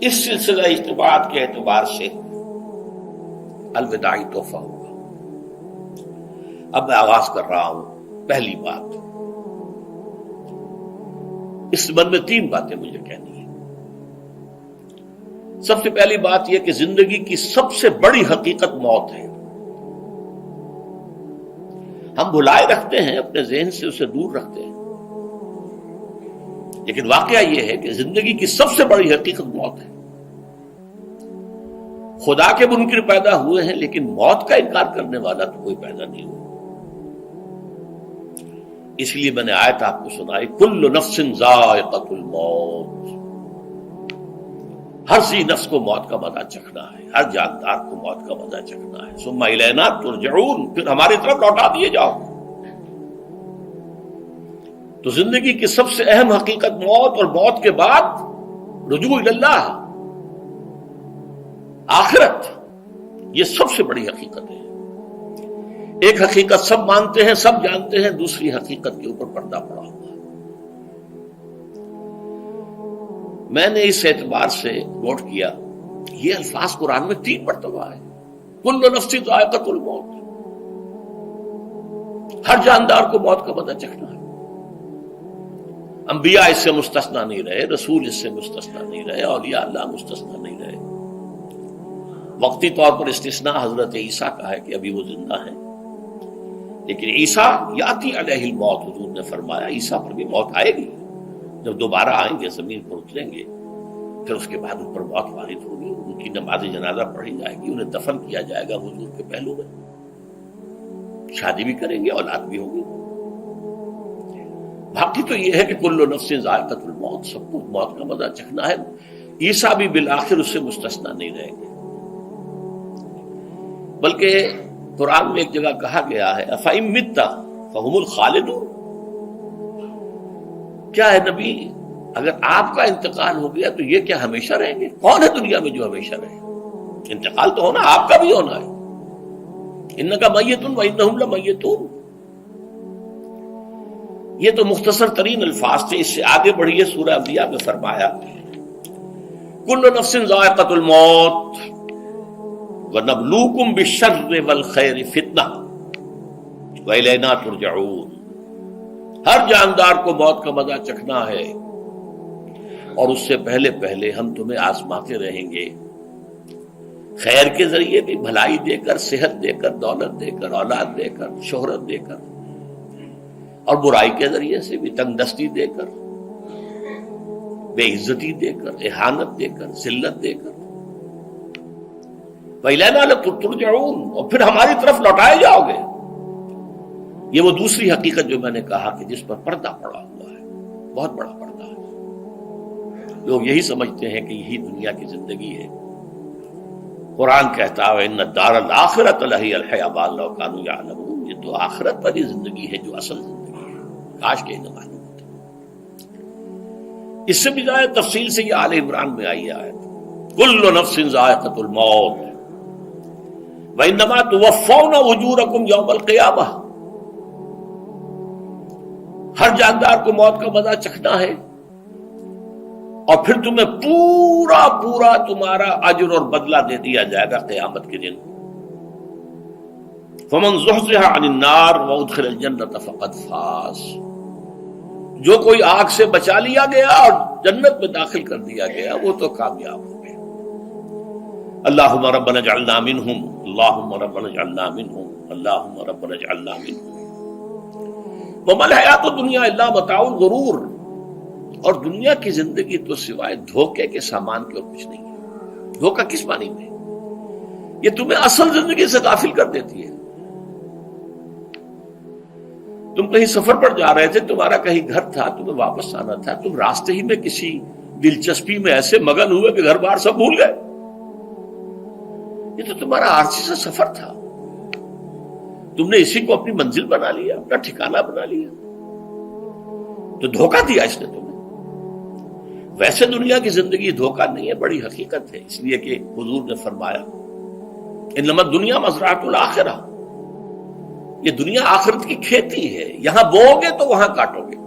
اس سلسلہ اجتماعات کے اعتبار سے الوداعی تحفہ ہوگا. اب میں آغاز کر رہا ہوں. پہلی بات، اس سبب میں 3 باتیں مجھے کہنی ہیں. سب سے پہلی بات یہ کہ زندگی کی سب سے بڑی حقیقت موت ہے. ہم بھلائے رکھتے ہیں، اپنے ذہن سے اسے دور رکھتے ہیں، لیکن واقعہ یہ ہے کہ زندگی کی سب سے بڑی حقیقت موت ہے. خدا کے منکر پیدا ہوئے ہیں، لیکن موت کا انکار کرنے والا تو کوئی پیدا نہیں ہوا. اس لیے میں نے آیت آپ کو سنائی، کل نفس ذائقۃ الموت. ہر سی نفس کو موت کا مزہ چکھنا ہے، ہر جاندار کو موت کا مزہ چکھنا ہے. ثم الینا ترجعون، پھر ہماری طرف لوٹا دیے جاؤ. تو زندگی کی سب سے اہم حقیقت موت، اور موت کے بعد رجوع اللہ، آخرت. یہ سب سے بڑی حقیقت ہے. ایک حقیقت سب مانتے ہیں، سب جانتے ہیں، دوسری حقیقت کے اوپر پردہ پڑا ہوا ہے. میں نے اس اعتبار سے نوٹ کیا، یہ الفاظ قرآن میں 3 مرتبہ ہے. کل نفس ذائقۃ الموت، ہر جاندار کو موت کا مزہ چکھنا ہے. انبیاء اس سے مستثنا نہیں رہے، رسول اس سے مستثنا نہیں رہے، اولیاء اللہ مستثنا نہیں رہے. وقتی طور پر استثناء حضرت عیسیٰ کا ہے کہ ابھی وہ زندہ ہیں، لیکن عیسیٰ یاتی علیہ الموت، حضور نے فرمایا عیسیٰ پر بھی موت آئے گی. جب دوبارہ آئیں گے، زمین پر اتریں گے، پھر اس کے بعد ان پر موت وارد ہوگی. ان کی نماز جنازہ پڑھی جائے گی، انہیں دفن کیا جائے گا حضور کے پہلو میں. شادی بھی کریں گے، اولاد بھی ہوگی. باقی تو یہ ہے کہ کل نفس ذائقۃ الموت، سب کو موت کا مزہ چکھنا ہے. عیسیٰ بھی بالآخر اس سے مستثنا نہیں رہیں گے. بلکہ قرآن میں ایک جگہ کہا گیا ہے افإن مت فهم الخالدون. کیا ہے نبی، اگر آپ کا انتقال ہو گیا تو یہ کیا ہمیشہ رہیں گے؟ کون ہے دنیا میں جو ہمیشہ رہے؟ انتقال تو ہونا، آپ کا بھی ہونا ہے. انک میت وانہم لمیتون. یہ تو مختصر ترین الفاظ تھے. اس سے آگے بڑھیے، سورہ انبیاء میں فرمایا کل نفس ذائقۃ الموت وَنَبْلُوكُمْ بِالشَّرِّ وَالْخَيْرِ فِتْنَةً وَإِلَيْنَا تُرْجَعُونَ. ہر جاندار کو موت کا مزہ چکھنا ہے، اور اس سے پہلے پہلے ہم تمہیں آزماتے رہیں گے، خیر کے ذریعے بھی، بھلائی دے کر، صحت دے کر، دولت دے کر، اولاد دے کر، شہرت دے کر، اور برائی کے ذریعے سے بھی، تنگ دستی دے کر، بے عزتی دے کر، اہانت دے کر، ذلت دے کر. وَإِلَيْنَا تُرْجَعُونَ، اور پھر ہماری طرف لوٹائے جاؤ گے. یہ وہ دوسری حقیقت جو میں نے کہا کہ جس پر پردہ پڑا ہوا ہے، بہت بڑا پردہ ہے. لوگ یہی سمجھتے ہیں کہ یہی دنیا کی زندگی ہے. قرآن کہتا ہے إِنَّ الدَّارَ الْآخِرَةَ لَهِيَ الْحَيَوَانُ لَوْ كَانُوا يَعْلَمُونَ. یہ تو آخرت والی زندگی ہے جو اصل زندگی ہے، کاش کہ انہیں معلوم ہوتا. اس سے بھی زیادہ تفصیل سے یہ آل عمران میں آئی آیت كُلُّ نَفْسٍ ذَائِقَةُ الْمَوْتِ وَإِنَّمَا تُوَفَّوْنَ أُجُورَكُمْ يَوْمَ الْقِيَامَةِ. ہر جاندار کو موت کا مزہ چکھنا ہے، اور پھر تمہیں پورا پورا تمہارا اجر اور بدلہ دے دیا جائے گا قیامت کے دن. فَمَنْ زُحْزِحَ عَنِ النَّارِ وَأُدْخِلَ الْجَنَّةَ فَقَدْ فَازَ. جو کوئی آگ سے بچا لیا گیا اور جنت میں داخل کر دیا گیا، وہ تو کامیاب ہو گیا. اللہم ربنا اجعلنا منہم، اللہم ربنا اجعلنا منہم، اللہم ربنا اجعلنا منہم. وما الحیات الدنیا الا متاع الغرور. اور دنیا کی زندگی تو سوائے دھوکے کے سامان کے اور کچھ نہیں ہے. دھوکہ کس معنی میں؟ یہ تمہیں اصل زندگی سے غافل کر دیتی ہے. تم کہیں سفر پر جا رہے تھے، تمہارا کہیں گھر تھا، تمہیں واپس آنا تھا، تم راستے ہی میں کسی دلچسپی میں ایسے مگن ہوئے کہ گھر بار سب بھول گئے. یہ تو تمہارا عارضی سا سفر تھا، تم نے اسی کو اپنی منزل بنا لیا، اپنا ٹھکانہ بنا لیا. تو دھوکہ دیا اس نے تمہیں. ویسے دنیا کی زندگی دھوکہ نہیں ہے، بڑی حقیقت ہے. اس لیے کہ حضور نے فرمایا انما الدنیا مزرعۃ الآخرہ. یہ دنیا آخرت کی کھیتی ہے. یہاں بو گے تو وہاں کاٹو گے،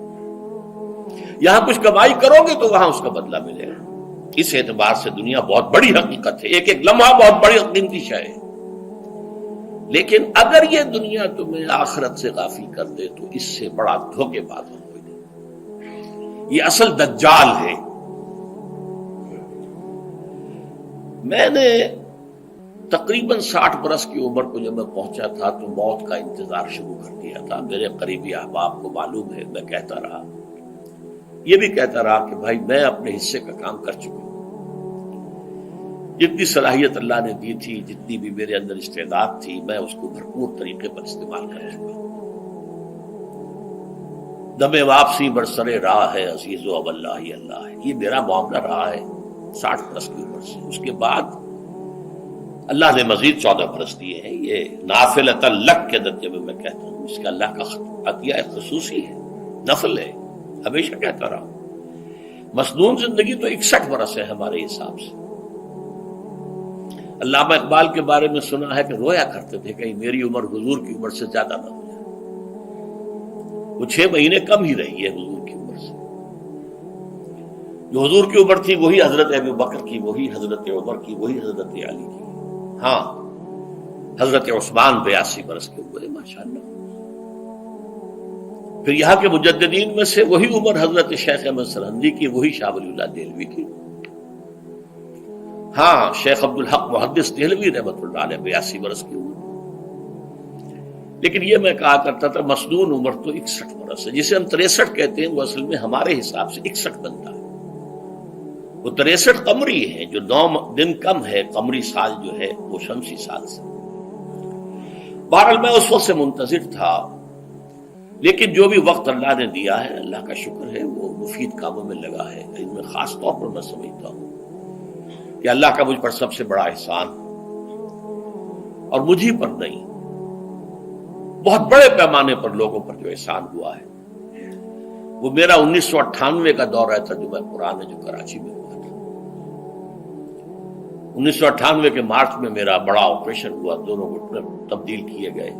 یہاں کچھ کمائی کرو گے تو وہاں اس کا بدلہ ملے گا. اس اعتبار سے دنیا بہت بڑی حقیقت ہے، ایک ایک لمحہ بہت بڑی قیمتی شے ہے، لیکن اگر یہ دنیا تمہیں آخرت سے غافل کر دے تو اس سے بڑا دھوکے باز کوئی نہیں۔ یہ اصل دجال ہے۔ میں نے تقریباً 60 برس کی عمر کو جب میں پہنچا تھا تو موت کا انتظار شروع کر دیا تھا۔ میرے قریبی احباب کو معلوم ہے، میں کہتا رہا، یہ بھی کہتا رہا کہ بھائی میں اپنے حصے کا کام کر چکا ہوں، جتنی صلاحیت اللہ نے دی تھی، جتنی بھی میرے اندر استعداد تھی، میں اس کو بھرپور طریقے پر استعمال کر چکا ہوں۔ دم واپسی برسرے راہ ہے عزیز و اب اللہ ہی اللہ ہے، یہ میرا معاملہ رہا ہے 60 برس کی عمر سے۔ اس کے بعد اللہ نے مزید 14 برس دیے ہیں۔ یہ نافلۃ لک کے درجے میں میں کہتا ہوں، اس کا اللہ کا عطیہ خصوصی ہے، نفل ہے، ہمیشہ کہتا رہا ہوں۔ مسنون زندگی تو 61 برس ہے ہمارے حساب سے۔ علامہ اقبال کے بارے میں سنا ہے کہ رویا کرتے تھے کہیں میری عمر حضور کی عمر سے زیادہ نہ ہو جائے۔ وہ 6 مہینے کم ہی رہی ہے حضور کی عمر سے۔ جو حضور کی عمر تھی وہی حضرت ابو بکر کی، وہی حضرت عمر کی، وہی حضرت علی کی۔ ہاں، حضرت عثمان 82 برس کے ہوئے ماشاءاللہ۔ پھر یہاں کے مجددین میں سے وہی عمر حضرت شیخ احمد سرہندی کی، وہی شاہ ولی اللہ دہلوی کی۔ ہاں، شیخ عبدالحق محدث دہلوی رحمۃ اللہ علیہ 82 برس کی عمر۔ لیکن یہ میں کہا کرتا تھا مسنون عمر تو 61 برس ہے، جسے ہم 63 کہتے ہیں، وہ اصل میں ہمارے حساب سے 61 بنتا ہے۔ وہ 63 قمری ہے، جو 9 دن کم ہے، قمری سال جو ہے وہ شمسی سال سے۔ بہرحال میں اس وقت سے منتظر تھا، لیکن جو بھی وقت اللہ نے دیا ہے، اللہ کا شکر ہے، وہ مفید کاموں میں لگا ہے۔ ان میں خاص طور پر میں سمجھتا ہوں کہ اللہ کا مجھ پر سب سے بڑا احسان، اور مجھے پر نہیں، بہت بڑے پیمانے پر لوگوں پر جو احسان ہوا ہے، وہ میرا 1998 کا دورہ ترجمہ قرآن ہے جو کراچی میں ہوا تھا۔ 1998 کے مارچ میں میرا بڑا آپریشن ہوا، دونوں گھٹنے تبدیل کیے گئے،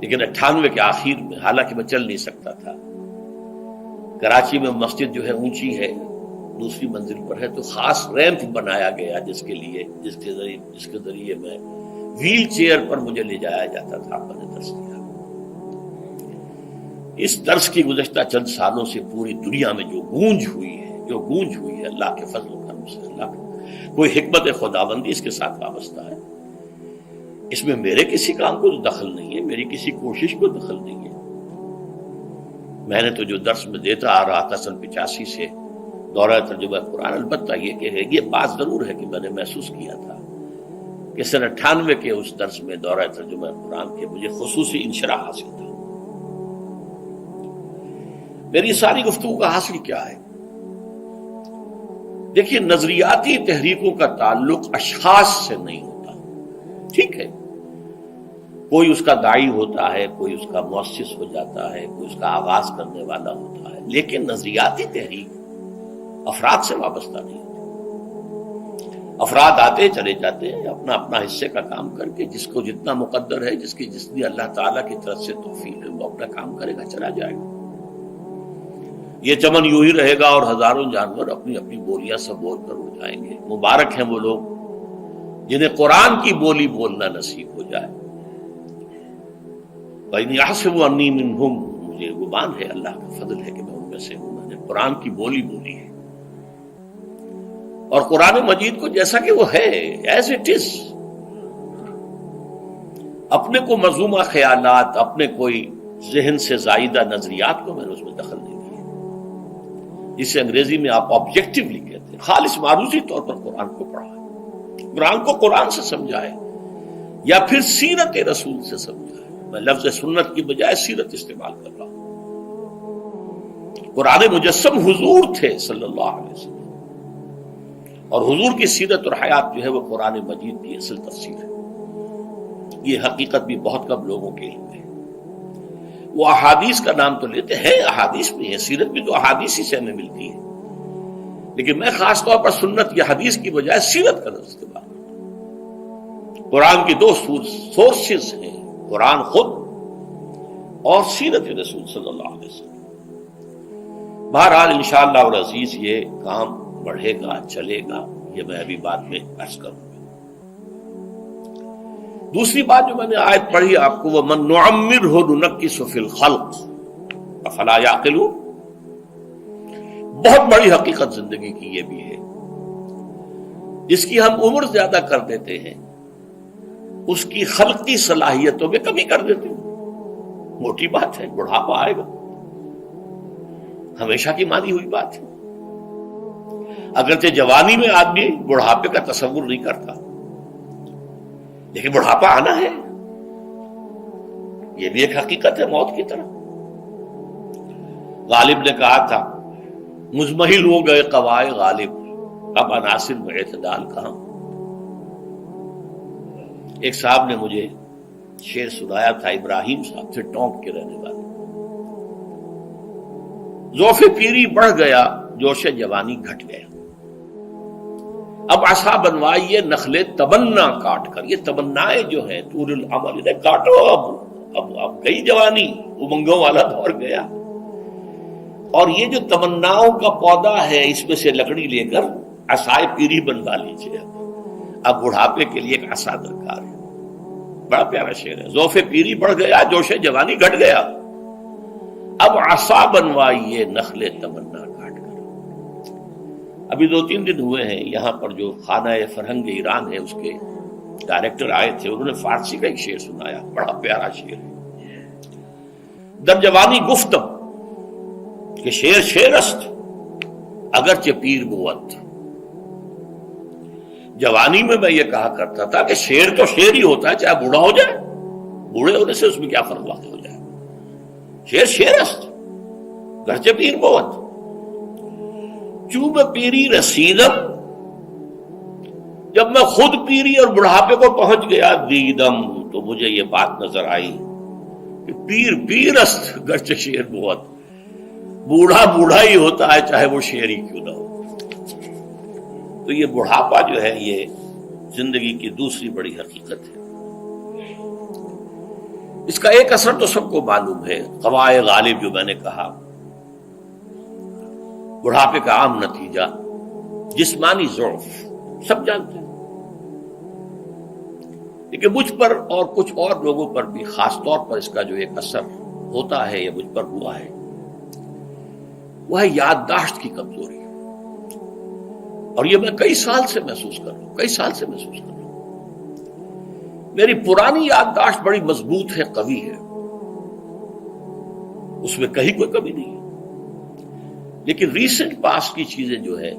لیکن 98 کے آخر میں، حالانکہ میں چل نہیں سکتا تھا، کراچی میں مسجد جو ہے اونچی ہے، دوسری منزل پر ہے، تو خاص ریمپ بنایا گیا جس کے ذریعے میں ویل چیئر پر مجھے لے جایا جاتا تھا۔ میں نے درس دیا۔ اس درس کی گزشتہ چند سالوں سے پوری دنیا میں جو گونج ہوئی ہے اللہ کے فضل و کرم سے، اللہ کا کوئی حکمت خداوندی اس کے ساتھ وابستہ ہے۔ اس میں میرے کسی کام کو دخل نہیں ہے، میری کسی کوشش کو دخل نہیں ہے۔ میں نے تو جو درس میں دیتا آ رہا تھا سن 85 سے، دورہ ترجمہ قرآن، البتہ یہ بات ضرور ہے کہ میں نے محسوس کیا تھا کہ سن 98 کے اس درس میں دورہ ترجمہ قرآن کے مجھے خصوصی انشراح حاصل تھا۔ میری ساری گفتگو کا حاصل کیا ہے؟ دیکھیے، نظریاتی تحریکوں کا تعلق اشخاص سے نہیں ہوتا، ٹھیک ہے، کوئی اس کا داعی ہوتا ہے، کوئی اس کا مؤسس ہو جاتا ہے، کوئی اس کا آغاز کرنے والا ہوتا ہے، لیکن نظریاتی تحریک افراد سے وابستہ نہیں ہوتی۔ افراد آتے چلے جاتے ہیں اپنا اپنا حصے کا کام کر کے، جس کو جتنا مقدر ہے، جس کی اللہ تعالیٰ کی طرف سے توفیق ہے، وہ اپنا کام کرے گا، چلا جائے گا۔ یہ چمن یوں ہی رہے گا اور ہزاروں جانور اپنی اپنی بولیاں سے بول کر اڑ جائیں گے۔ مبارک ہیں وہ لوگ جنہیں قرآن کی بولی بولنا نصیب ہو جائے۔ وَإِنْ يَحْسَبُ أَنِّي مِنْهُمْ، مجھے گمان ہے، اللہ کا فضل ہے کہ میں ان میں سے ہوں، میں نے قرآن کی بولی بولی ہے، اور قرآن مجید کو جیسا کہ وہ ہے، ایز اٹ از، اپنے کو مذمومہ خیالات، اپنے کوئی ذہن سے زائدہ نظریات کو میں نے اس میں دخل نہیں دیا، جسے انگریزی میں آپ آبجیکٹیولی کہتے ہیں، خالص معروضی طور پر قرآن کو پڑھا ہے، قرآن کو قرآن سے سمجھا ہے، یا پھر سیرت رسول سے سمجھا ہے۔ میں لفظ سنت کی بجائے سیرت استعمال کر رہا ہوں۔ قرآن مجسم حضور تھے صلی اللہ علیہ وسلم، اور حضور کی سیرت اور حیات جو ہے وہ قرآن مجید کی اصل تفسیر ہے۔ یہ حقیقت بھی بہت کم لوگوں کے علم ہے۔ وہ احادیث کا نام تو لیتے ہیں، احادیث بھی ہے، سیرت بھی تو احادیث ہی سے ہمیں ملتی ہے، لیکن میں خاص طور پر سنت یا حدیث کی بجائے سیرت کا لفظ استعمال کرتا ہوں۔ قرآن کی 2 سورسز ہیں، قرآن خود اور سیرت رسول صلی اللہ علیہ وسلم۔ بہرحال انشاءاللہ العزیز یہ کام بڑھے گا، چلے گا، یہ میں ابھی بعد میں عرض کروں گا۔ دوسری بات جو میں نے آیت پڑھی آپ کو، وَمَن نُعَمِّرْهُ نُنَكِّسُ فِي الْخَلْقِ أَفَلَا يَعْقِلُونَ، بہت بڑی حقیقت زندگی کی یہ بھی ہے، جس کی ہم عمر زیادہ کر دیتے ہیں اس کی خلقی صلاحیتوں میں کمی کر دیتے ہیں۔ موٹی بات ہے، بڑھاپا آئے گا، ہمیشہ کی مانی ہوئی بات ہے۔ اگرچہ جوانی میں آدمی بڑھاپے کا تصور نہیں کرتا، لیکن بڑھاپا آنا ہے، یہ بھی ایک حقیقت ہے موت کی طرح۔ غالب نے کہا تھا مزمحل ہو گئے قوائے غالب، اب عناصر میں اعتدال کہاں۔ ایک صاحب نے مجھے شعر سنایا تھا، ابراہیم صاحب تھے ٹونک کے رہنے والے، ذوف پیری بڑھ گیا جوش جوانی گھٹ گیا، اب عصا بنوائیے نخل تمنا کاٹ کر۔ یہ تمنائیں جو ہیں طول العمر، انہیں کاٹو، اب گئی جوانی، امنگوں والا دور گیا، اور یہ جو تمناؤں کا پودا ہے اس میں سے لکڑی لے کر عصائے پیری بنوا لیجیے۔ اب بڑھاپے کے لیے ایک عصا درکار ہے۔ بڑا پیارا شعر ہے، ذوف پیری بڑھ گیا جوش جوانی گھٹ گیا، اب عصا بنوائیے نخل تمنا کاٹ کر۔ ابھی 2-3 دن ہوئے ہیں یہاں پر جو خانہ فرہنگ ایران ہے اس کے ڈائریکٹر آئے تھے، انہوں نے فارسی کا ایک شعر سنایا، بڑا پیارا شعر ہے۔ در جوانی گفتم کہ شعر شعر است اگرچہ پیر بود۔ جوانی میں میں یہ کہا کرتا تھا کہ شعر تو شعر ہی ہوتا ہے، چاہے بوڑھا ہو جائے، بوڑھے ہونے سے اس میں کیا فرق واقع ہو جائے، شعر شعر است گرچہ پیر بود۔ چوب پیری رسیدم، جب میں خود پیری اور بڑھاپے کو پہنچ گیا، دیدم، تو مجھے یہ بات نظر آئی کہ پیر پیر است گرچہ شعر بود، بوڑھا بوڑھا ہی ہوتا ہے چاہے وہ شعر ہی کیوں نہ ہو۔ تو یہ بڑھاپا جو ہے یہ زندگی کی دوسری بڑی حقیقت ہے۔ اس کا ایک اثر تو سب کو معلوم ہے، قوائے غالب جو میں نے کہا، بڑھاپے کا عام نتیجہ جسمانی ضعف، سب جانتے ہیں، لیکن مجھ پر اور کچھ اور لوگوں پر بھی خاص طور پر اس کا جو ایک اثر ہوتا ہے، یہ مجھ پر ہوا ہے، وہ ہے یادداشت کی کمزوری۔ اور یہ میں کئی سال سے محسوس کر رہا ہوں، میری پرانی یادداشت بڑی مضبوط ہے، قوی ہے، اس میں کہیں کوئی کمی نہیں ہے، لیکن ریسنٹ پاسٹ کی چیزیں جو ہے،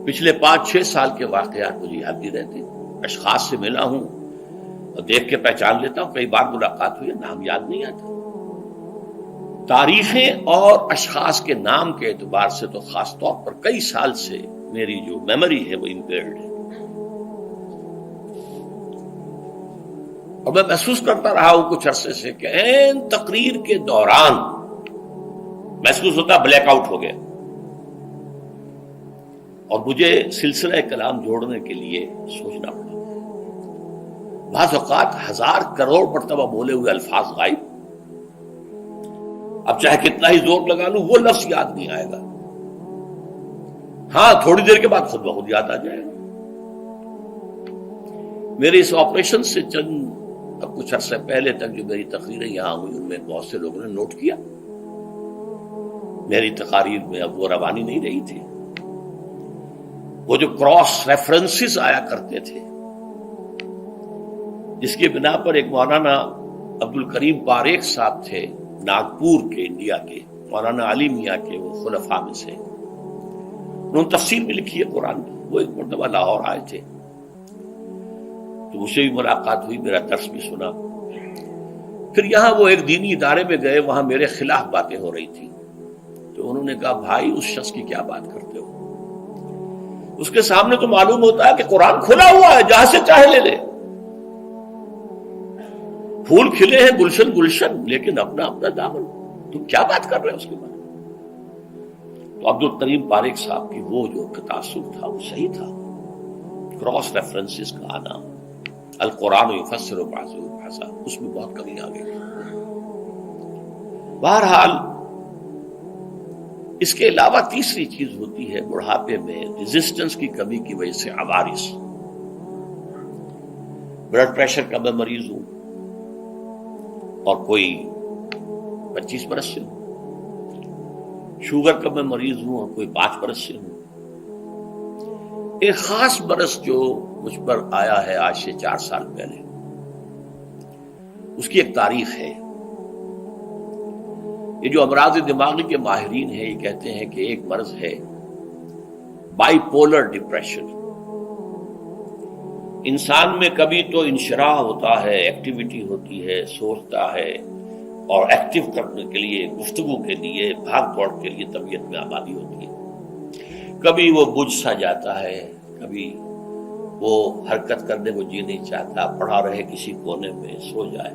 پچھلے 5-6 سال کے واقعات مجھے یاد نہیں رہتے، اشخاص سے ملا ہوں اور دیکھ کے پہچان لیتا ہوں، کئی بار ملاقات ہوئی ہے، نام یاد نہیں آتا، تاریخیں اور اشخاص کے نام کے اعتبار سے تو خاص طور پر کئی سال سے میری جو میموری ہے وہ امپیئرڈ ہے، اور میں محسوس کرتا رہا ہوں کچھ عرصے سے کہ عین تقریر کے دوران محسوس ہوتا بلیک آؤٹ ہو گیا، اور مجھے سلسلہ کلام جوڑنے کے لیے سوچنا پڑا، بعض اوقات 1000 کروڑ مرتبہ بولے ہوئے الفاظ غائب، اب چاہے کتنا ہی زور لگا لوں وہ لفظ یاد نہیں آئے گا، ہاں تھوڑی دیر کے بعد خود بخود یاد آ جائے گا۔ میرے اس آپریشن سے اب کچھ عرصے پہلے تک جو میری تقریریں یہاں ہوئی ان میں بہت سے لوگوں نے نوٹ کیا، میری تقاریر میں اب وہ روانی نہیں رہی تھی، وہ جو کراس ریفرنسز آیا کرتے تھے، جس کی بنا پر ایک مولانا عبد الکریم پاریخ صاحب تھے ناگپور کے، انڈیا کے، مولانا علی میاں کے وہ خلفاء میں سے، انہوں نے تفسیر بھی لکھی ہے قرآن کی، وہ ایک مرتبہ لاہور آئے تھے تو مجھ سے بھی ملاقات ہوئی، میرا درس بھی سنا، پھر یہاں وہ ایک دینی ادارے میں گئے، وہاں میرے خلاف باتیں ہو رہی تھی، تو انہوں نے کہا بھائی اس شخص کی کیا بات کرتے ہو، اس کے سامنے تو معلوم ہوتا ہے کہ قرآن کھلا ہوا ہے، جہاں سے چاہے لے لے، پھول کھلے ہیں گلشن گلشن، لیکن اپنا اپنا دامن، تم کیا بات کر رہے ہیں اس کے بارے میں۔ تو عبد الکریم پاریخ صاحب کی وہ جو تاثر تھا وہ صحیح تھا، کراس ریفرنسز کا آنا، القرآن یفسر بعضہ بعضا، اس میں بہت کمی آ گئی۔ بہرحال اس کے علاوہ تیسری چیز ہوتی ہے بڑھاپے میں ریزسٹنس کی کمی کی وجہ سے عوارض. بلڈ پریشر کا میں مریض ہوں اور کوئی 25 برس سے ہوں، شوگر کا میں مریض ہوں اور کوئی 5 برس سے ہوں. ایک خاص برس جو مجھ پر آیا ہے آج سے 4 سال پہلے، اس کی ایک تاریخ ہے. یہ جو امراض دماغی کے ماہرین ہیں یہ کہتے ہیں کہ ایک مرض ہے بائی پولر ڈپریشن. انسان میں کبھی تو انشراح ہوتا ہے، ایکٹیویٹی ہوتی ہے، سوچتا ہے اور ایکٹیو کرنے کے لیے، گفتگو کے لیے، بھاگ دوڑ کے لیے طبیعت میں آبادی ہوتی ہے. کبھی وہ بجھ سا جاتا ہے، کبھی وہ حرکت کرنے کو جی نہیں چاہتا، پڑا رہے کسی کونے میں، سو جائے.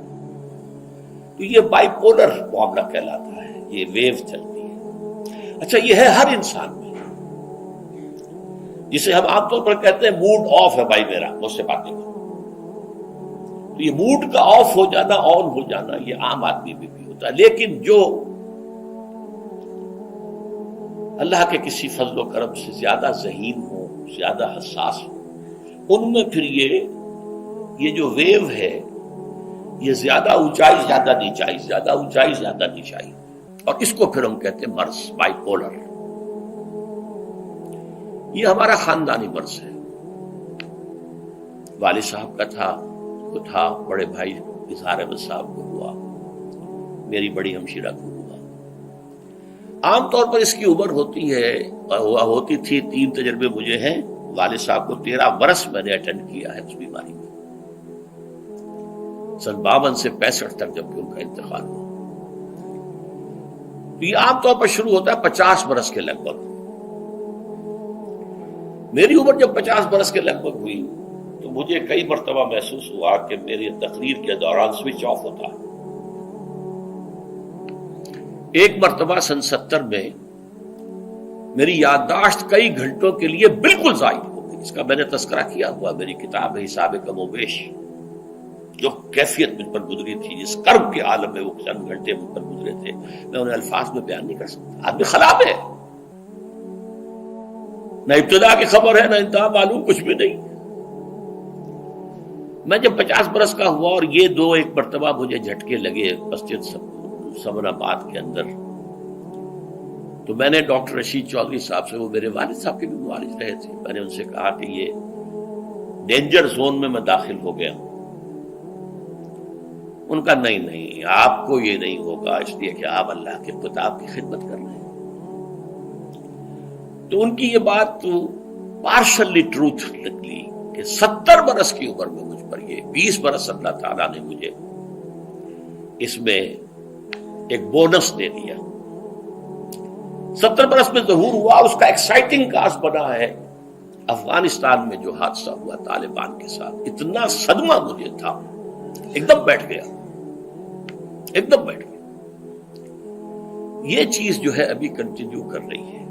تو یہ بائی پولر معاملہ کہلاتا ہے، یہ ویو چلتی ہے. اچھا، یہ ہے ہر انسان میں، جسے ہم عام طور پر کہتے ہیں موڈ آف ہے بھائی میرا مجھ سے باتیں کرو. تو یہ موڈ کا آف ہو جانا، آن ہو جانا، یہ عام آدمی میں بھی ہوتا ہے. لیکن جو اللہ کے کسی فضل و کرم سے زیادہ ذہین ہو، زیادہ حساس ہو، ان میں پھر یہ جو ویو ہے یہ زیادہ اونچائی زیادہ نیچائی، زیادہ اونچائی زیادہ نیچائی، اور اس کو پھر ہم کہتے ہیں مرض، بائی پولر. یہ ہمارا خاندانی مرض ہے. والد صاحب کا تھا، بڑے بھائی اظہار احمد صاحب کو ہوا، میری بڑی ہمشیرہ کو ہوا. عام طور پر اس کی عمر ہوتی تھی 3 تجربے مجھے ہیں. والد صاحب کو 13 برس میں نے اٹینڈ کیا ہے اس بیماری میں، سن 52 سے 65 تک جب کہ ان کا انتقال ہوا. تو یہ عام طور پر شروع ہوتا ہے 50 برس کے لگ بھگ. میری عمر جب 50 برس کے لگ بھگ ہوئی تو مجھے کئی مرتبہ محسوس ہوا کہ میری تقریر کے دوران سوئچ آف ہوتا ہے. ایک مرتبہ سن 70 میں میری یادداشت کئی گھنٹوں کے لیے بالکل ضائع ہو گئی. اس کا میں نے تذکرہ کیا ہوا، میری کتاب ہے حساب کم و بیش. جو کیفیت مجھ پر گزری تھی، جس کرب کے عالم میں وہ چند گھنٹے مجھ پر گزرے تھے، میں انہیں الفاظ میں بیان نہیں کر سکتا. آدمی خراب ہے، نہ ابتدا کی خبر ہے نہ انتہا معلوم، کچھ بھی نہیں. میں جب 50 برس کا ہوا اور یہ ایک مرتبہ مجھے جھٹکے لگے مسجد سمن آباد کے اندر، تو میں نے ڈاکٹر رشید چودھری صاحب سے، وہ میرے والد صاحب کے بھی معالج رہے تھے، میں نے ان سے کہا کہ یہ ڈینجر زون میں داخل ہو گیا ہوں. ان کا نہیں، آپ کو یہ نہیں ہوگا، اس لیے کہ آپ اللہ کے کتاب کی خدمت کر رہے ہیں. تو ان کی یہ بات تو پارشلی ٹروتھ نکلی کہ 70 برس کی عمر میں مجھ پر یہ 20 برس اللہ تعالیٰ نے مجھے اس میں ایک بونس دے دیا. 70 برس میں ظہور ہوا. اس کا ایکسائٹنگ کاز بنا ہے افغانستان میں جو حادثہ ہوا طالبان کے ساتھ. اتنا صدمہ مجھے تھا، ایک دم بیٹھ گیا. یہ چیز جو ہے ابھی کنٹینیو کر رہی ہے.